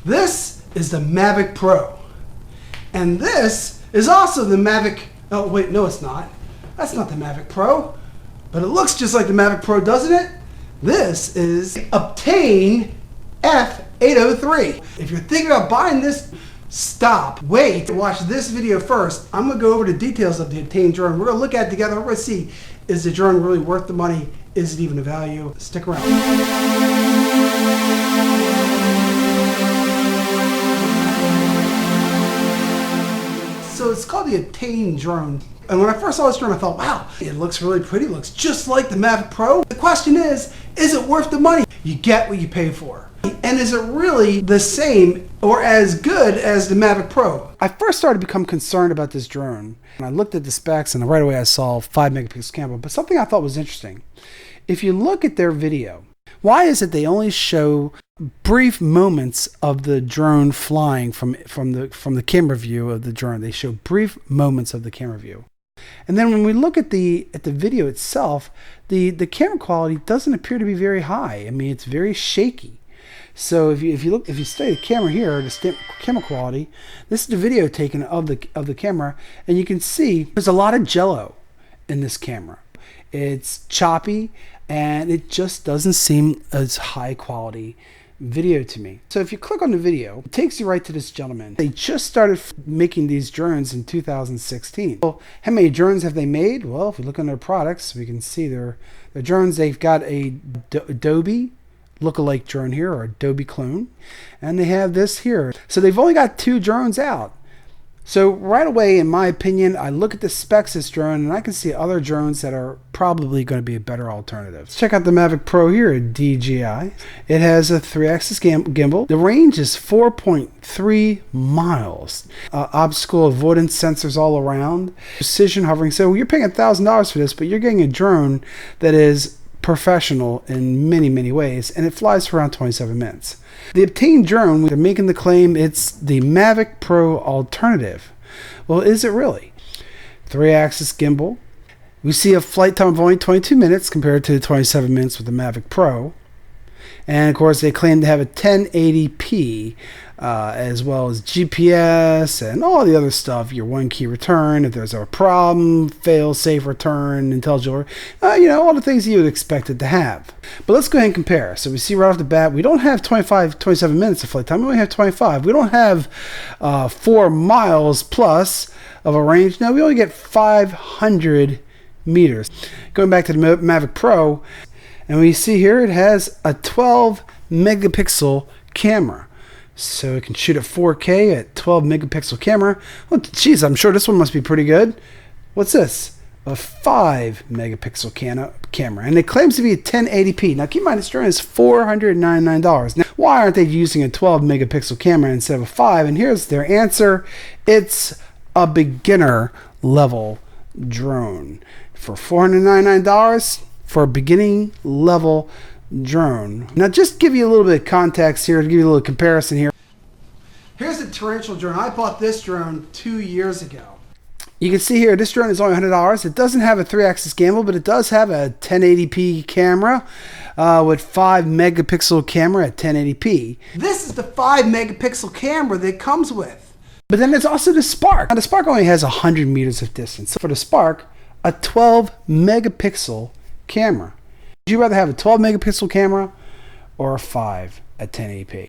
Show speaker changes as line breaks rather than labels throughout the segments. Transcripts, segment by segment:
This is the Mavic Pro. And this is also the Mavic, oh wait, no it's not. That's not the Mavic Pro. But it looks just like the Mavic Pro, doesn't it? This is OBTAIN F803. If you're thinking about buying this, stop, wait, watch this video first. I'm gonna go over the details of the OBTAIN drone. We're gonna look at it together. We're gonna see, is the drone really worth the money? Is it even a value? Stick around. So it's called the OBTAIN drone. And when I first saw this drone, I thought, wow, it looks really pretty. It looks just like the Mavic Pro. The question is it worth the money? You get what you pay for. And is it really the same or as good as the Mavic Pro? I first started to become concerned about this drone. And I looked at the specs and right away I saw 5 megapixel camera. But something I thought was interesting. If you look at their video, why is it they only show brief moments of the drone flying from the camera view of the drone? They show brief moments of the camera view. And then when we look at the video itself, the camera quality doesn't appear to be very high. I mean, it's very shaky. So if you study the camera here, the camera quality, this is the video taken of the camera, and you can see there's a lot of jello in this camera. It's choppy, and it just doesn't seem as high quality video to me. So if you click on the video, it takes you right to this gentleman. They just started making these drones in 2016. Well, how many drones have they made? Well, if we look on their products, we can see their drones. They've got a Adobe lookalike drone here, or Adobe clone, and they have this here. So they've only got 2 drones out. So right away, in my opinion, I look at the specs of this drone and I can see other drones that are probably going to be a better alternative. Let's check out the Mavic Pro here at DJI. It has a 3-axis gimbal. The range is 4.3 miles. Obstacle avoidance sensors all around. Precision hovering. So you're paying $1,000 for this, but you're getting a drone that is professional in many ways, and it flies for around 27 minutes. The OBTAIN drone, they're making the claim it's the Mavic Pro alternative. Well, is it really? 3-axis gimbal. We see a flight time of only 22 minutes compared to the 27 minutes with the Mavic Pro. And of course, they claim to have a 1080p as well as GPS and all the other stuff. Your 1-key return if there's a problem, fail-safe return, intelligent, all the things you would expect it to have. But let's go ahead and compare. So we see right off the bat, we don't have 27 minutes of flight time. We only have 25. We don't have 4 miles plus of a range. No, we only get 500 meters. Going back to the Mavic Pro, and we see here it has a 12 megapixel camera. So it can shoot at 4K at 12 megapixel camera. Well, geez, I'm sure this one must be pretty good. What's this? A 5 megapixel camera. And it claims to be a 1080p. Now keep in mind, this drone is $499. Now, why aren't they using a 12 megapixel camera instead of a 5? And here's their answer. It's a beginner level drone. For $499, for a beginning level drone. Now just give you a little bit of context here, to give you a little comparison here. Here's the torrential drone. I bought this drone 2 years ago. You can see here, this drone is only $100. It doesn't have a 3-axis gimbal, but it does have a 1080p camera with 5 megapixel camera at 1080p. This is the 5 megapixel camera that it comes with. But then there's also the Spark. Now the Spark only has 100 meters of distance. So for the Spark, a 12 megapixel camera. Would you rather have a 12 megapixel camera or a 5 at 1080p?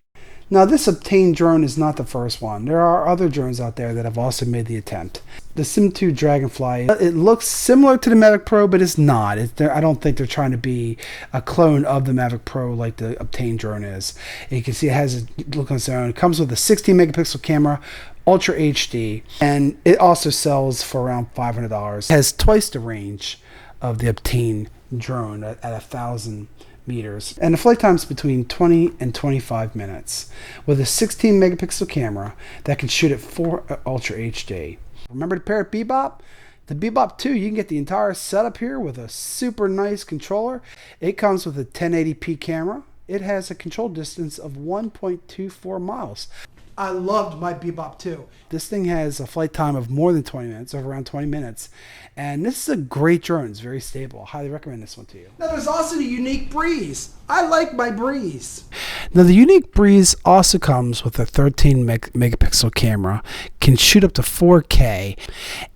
Now this OBTAIN drone is not the first one. There are other drones out there that have also made the attempt. The Sim 2 Dragonfly, it looks similar to the Mavic Pro, but it's not. I don't think they're trying to be a clone of the Mavic Pro like the OBTAIN drone is. And you can see it has a look on its own. It comes with a 16 megapixel camera, Ultra HD, and it also sells for around $500. It has twice the range of the OBTAIN drone at 1,000 meters, and the flight time is between 20 and 25 minutes with a 16 megapixel camera that can shoot at 4 Ultra HD. Remember the Parrot Bebop? The Bebop 2, you can get the entire setup here with a super nice controller. It comes with a 1080p camera. It has a control distance of 1.24 miles. I loved my Bebop 2. This thing has a flight time of more than 20 minutes, of around 20 minutes. And this is a great drone. It's very stable. I highly recommend this one to you. Now there's also the Unique Breeze. I like my Breeze. Now the Unique Breeze also comes with a 13 megapixel camera, can shoot up to 4K,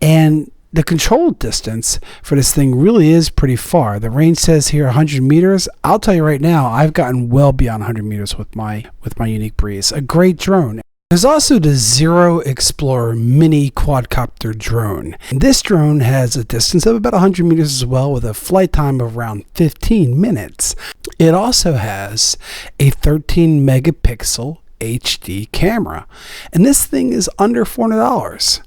and the control distance for this thing really is pretty far. The range says here 100 meters. I'll tell you right now, I've gotten well beyond 100 meters with my Unique Breeze. A great drone. There's also the Zero Explorer mini quadcopter drone. This drone has a distance of about 100 meters as well, with a flight time of around 15 minutes. It also has a 13 megapixel HD camera, and this thing is under $400.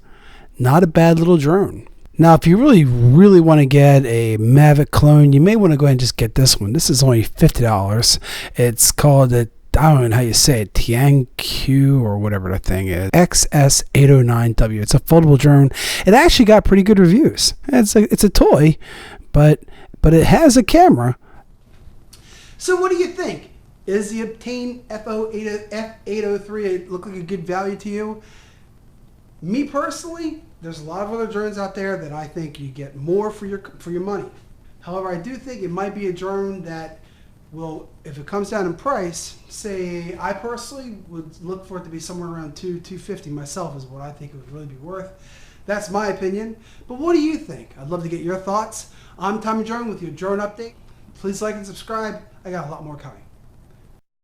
Not a bad little drone. Now, if you really want to get a Mavic clone, you may want to go ahead and just get this one. This is only $50. It's called the, I don't know how you say it, Tianq or whatever the thing is, XS809W. It's a foldable drone. It actually got pretty good reviews. It's a toy, but it has a camera. So what do you think? Is the OBTAIN F803 look like a good value to you? Me personally, there's a lot of other drones out there that I think you get more for your money. However, I do think it might be a drone that will, if it comes down in price, say I personally would look for it to be somewhere around $250 myself is what I think it would really be worth. That's my opinion. But what do you think? I'd love to get your thoughts. I'm Tommy Drone with your drone update. Please like and subscribe. I got a lot more coming.